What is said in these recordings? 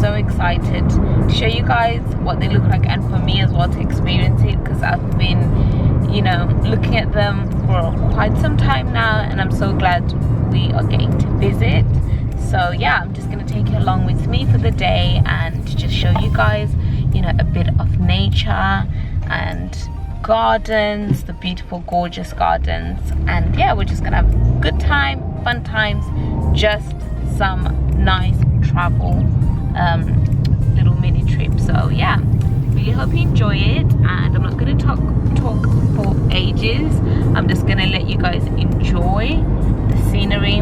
so excited to show you guys what they look like, and for me as well to experience it, because I've been, you know, looking at them for quite some time now, and I'm so glad we are getting to visit. So yeah, I'm just going to take you along with me for the day and just show you guys, you know, a bit of nature and gardens, the beautiful gorgeous gardens. And yeah, we're just gonna have a good time, fun times, just some nice travel little mini trip. So yeah, really hope you enjoy it, and I'm not gonna talk for ages. I'm just gonna let you guys enjoy the scenery,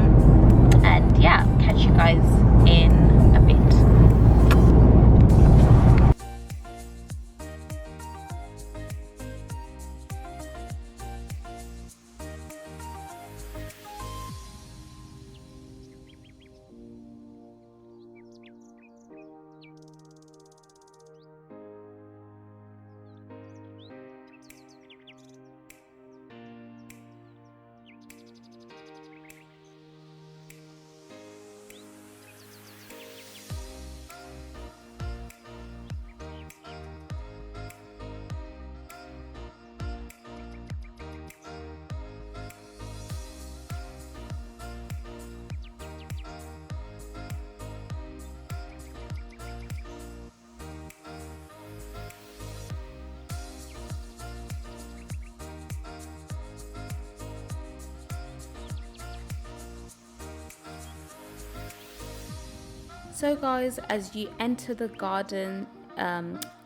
and yeah, catch you guys in a bit. So guys, as you enter the garden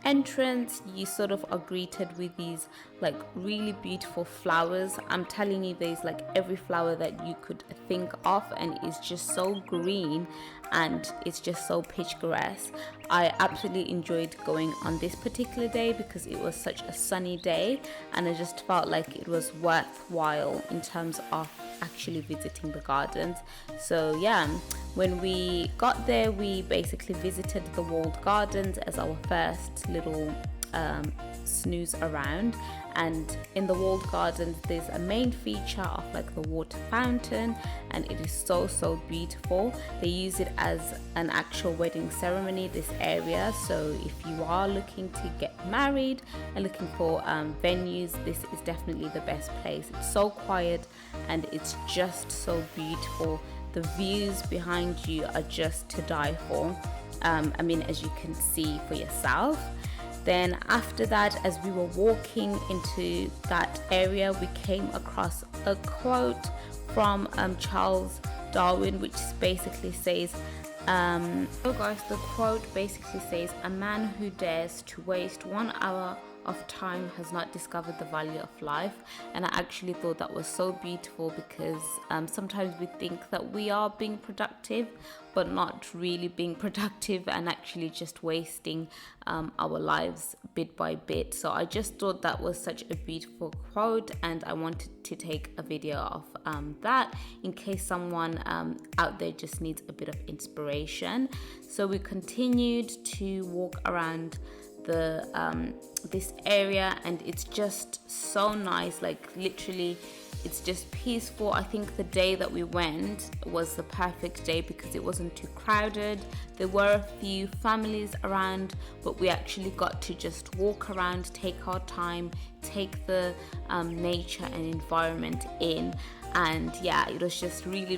entrance, you sort of are greeted with these like really beautiful flowers. I'm telling you, there's like every flower that you could think of, and it's just so green and it's just so picturesque. I absolutely enjoyed going on this particular day because it was such a sunny day, and I just felt like it was worthwhile in terms of actually visiting the gardens. So yeah, when we got there, we basically visited the walled gardens as our first little snooze around. And in the walled gardens, there's a main feature of like the water fountain, and it is so beautiful. They use it as an actual wedding ceremony, this area. So if you are looking to get married and looking for venues, this is definitely the best place. It's so quiet and it's just so beautiful. The views behind you are just to die for. I mean, as you can see for yourself. Then after that, as we were walking into that area, we came across a quote from Charles Darwin, which basically says, so guys, the quote basically says, "A man who dares to waste 1 hour of time has not discovered the value of life." And I actually thought that was so beautiful, because sometimes we think that we are being productive but not really being productive, and actually just wasting our lives bit by bit. So I just thought that was such a beautiful quote, and I wanted to take a video of that in case someone out there just needs a bit of inspiration. So we continued to walk around the this area, and it's just so nice. Like literally, it's just peaceful. I think the day that we went was the perfect day because it wasn't too crowded. There were a few families around, but we actually got to just walk around, take our time, take the nature and environment in. And yeah, it was just really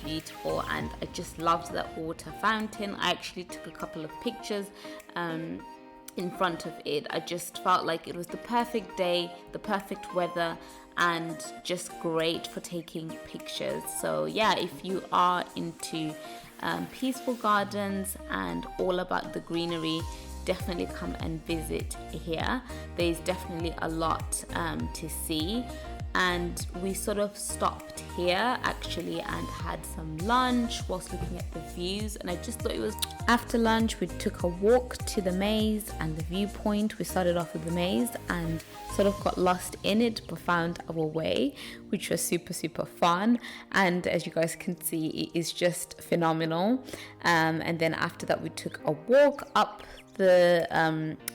beautiful, and I just loved that water fountain. I actually took a couple of pictures in front of it. I just felt like it was the perfect day, the perfect weather, and just great for taking pictures. So yeah, if you are into peaceful gardens and all about the greenery, definitely come and visit here. There's definitely a lot to see. And we sort of stopped here actually and had some lunch whilst looking at the views, and I just thought it was. After lunch, we took a walk to the maze and the viewpoint. We started off with the maze and sort of got lost in it, but found our way, which was super fun. And as you guys can see, it is just phenomenal. And then after that, we took a walk up the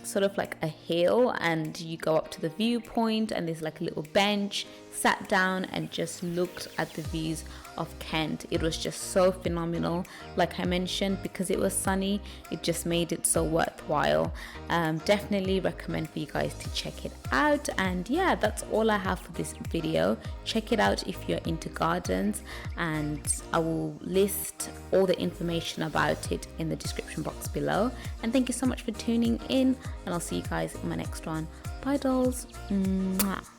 sort of like a hill, and you go up to the viewpoint, and there's like a little bench sat down and just looked at the views of Kent. It was just so phenomenal. Like I mentioned, because it was sunny, it just made it so worthwhile. Definitely recommend for you guys to check it out. And yeah, that's all I have for this video. Check it out if you're into gardens, and I will list all the information about it in the description box below. And thank you so much for tuning in, and I'll see you guys in my next one. Bye dolls. Mwah.